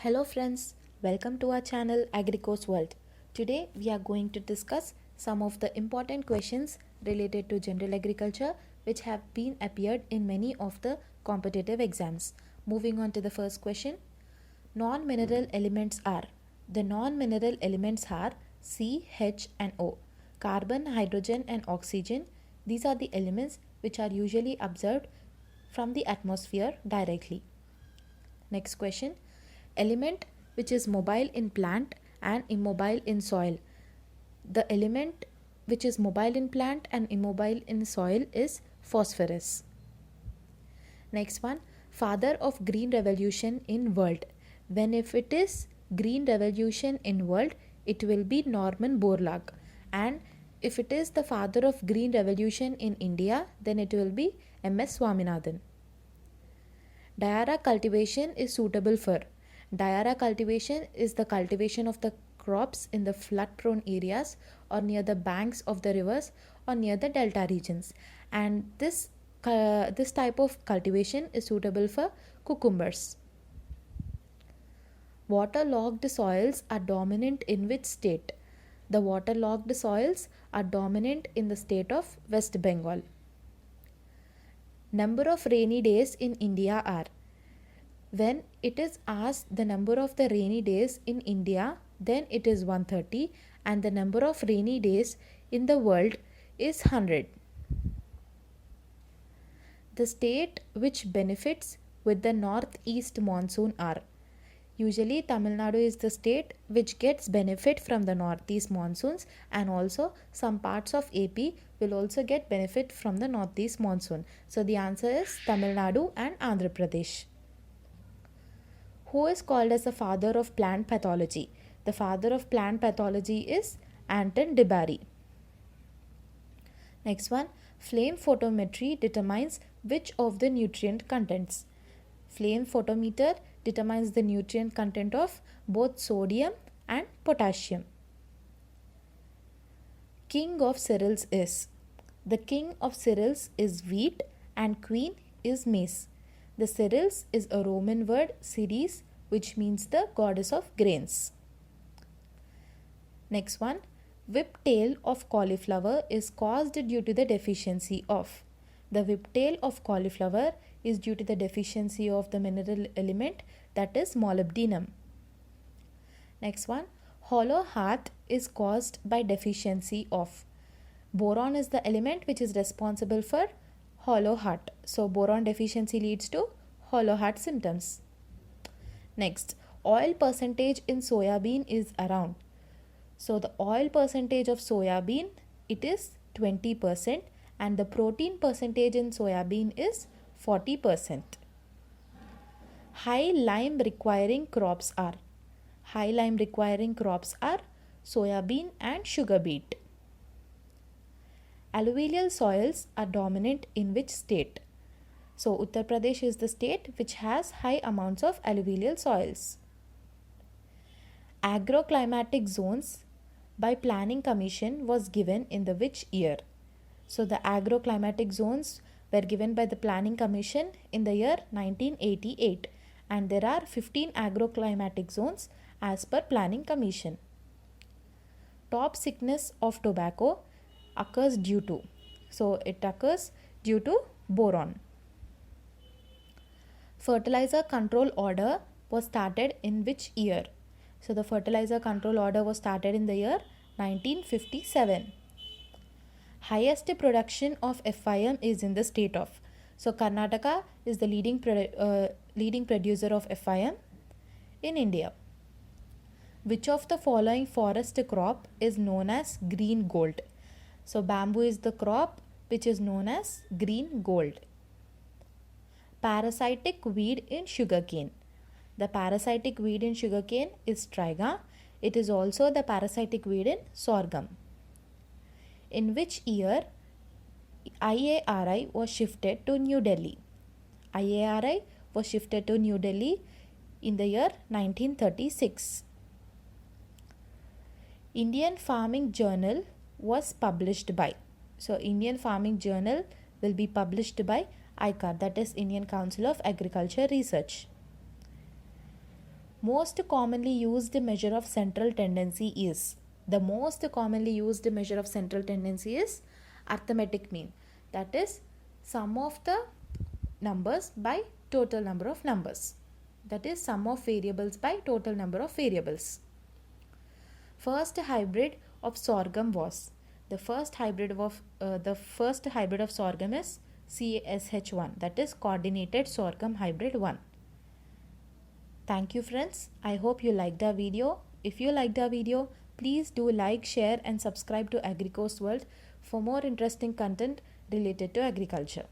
Hello friends, welcome to our channel Agricos World. Today we are going to discuss some of the important questions related to general agriculture which have been appeared in many of the competitive exams. Moving on to the first question. Non-mineral elements are. The non-mineral elements are C, H and O. Carbon, hydrogen and oxygen. These are the elements which are usually observed from the atmosphere directly. Next question. Element which is mobile in plant and immobile in soil. The element which is mobile in plant and immobile in soil is phosphorus. Next one. Father of green revolution in world. When if it is green revolution in world, it will be Norman Borlaug, and if it is the father of green revolution in India, then it will be M.S. Swaminathan. Diara cultivation is suitable for. Diara cultivation is the cultivation of the crops in the flood prone areas or near the banks of the rivers or near the delta regions, and this type of cultivation is suitable for cucumbers. Waterlogged soils are dominant in which state? The waterlogged soils are dominant in the state of West Bengal. Number of rainy days in India are. When it is asked the number of the rainy days in India, then it is 130, and the number of rainy days in the world is 100. The state which benefits with the northeast monsoon are. Usually Tamil Nadu is the state which gets benefit from the northeast monsoons, and also some parts of AP will also get benefit from the northeast monsoon. So the answer is Tamil Nadu and Andhra Pradesh. Who is called as the father of plant pathology? The father of plant pathology is Anton de Bary. Next one. Flame photometry determines which of the nutrient contents? Flame photometer determines the nutrient content of both sodium and potassium. King of cereals is. The king of cereals is wheat and queen is maize. The cereals is a Roman word Ceres, which means the goddess of grains. Next one. Whiptail of cauliflower is caused due to the deficiency of. The whiptail of cauliflower is due to the deficiency of the mineral element, that is molybdenum. Next one. Hollow heart is caused by deficiency of. Boron is the element which is responsible for hollow heart. So boron deficiency leads to hollow heart symptoms. Next, oil percentage in soya bean is around. So the oil percentage of soya bean, it is 20%, and the protein percentage in soya bean is 40%. High lime requiring crops are. High lime requiring crops are soya bean and sugar beet. Alluvial soils are dominant in which state? So Uttar Pradesh is the state which has high amounts of alluvial soils. Agroclimatic zones by Planning Commission was given in the which year? So the agroclimatic zones were given by the Planning Commission in the year 1988, and there are 15 agroclimatic zones as per Planning Commission. Top sickness of tobacco occurs due to. So it occurs due to boron. Fertilizer control order was started in which year? So the fertilizer control order was started in the year 1957. Highest production of FIM is in the state of. So Karnataka is the leading producer of FIM in India. Which of the following forest crop is known as green gold? So bamboo is the crop which is known as green gold. Parasitic weed in sugarcane. The parasitic weed in sugarcane is Striga. It is also the parasitic weed in sorghum. In which year IARI was shifted to New Delhi? IARI was shifted to New Delhi in the year 1936. Indian Farming Journal was published by. So Indian Farming Journal will be published by ICAR, that is Indian Council of Agriculture Research. most commonly used measure of central tendency is, the most commonly used measure of central tendency is arithmetic mean, that is sum of the numbers by total number of numbers, that is sum of variables by total number of variables. First hybrid of sorghum was, the first hybrid of sorghum is CSH1, that is coordinated sorghum hybrid 1. Thank you friends. I hope you liked the video. If you liked the video, please do like, share and subscribe to AgriCourse World for more interesting content related to agriculture.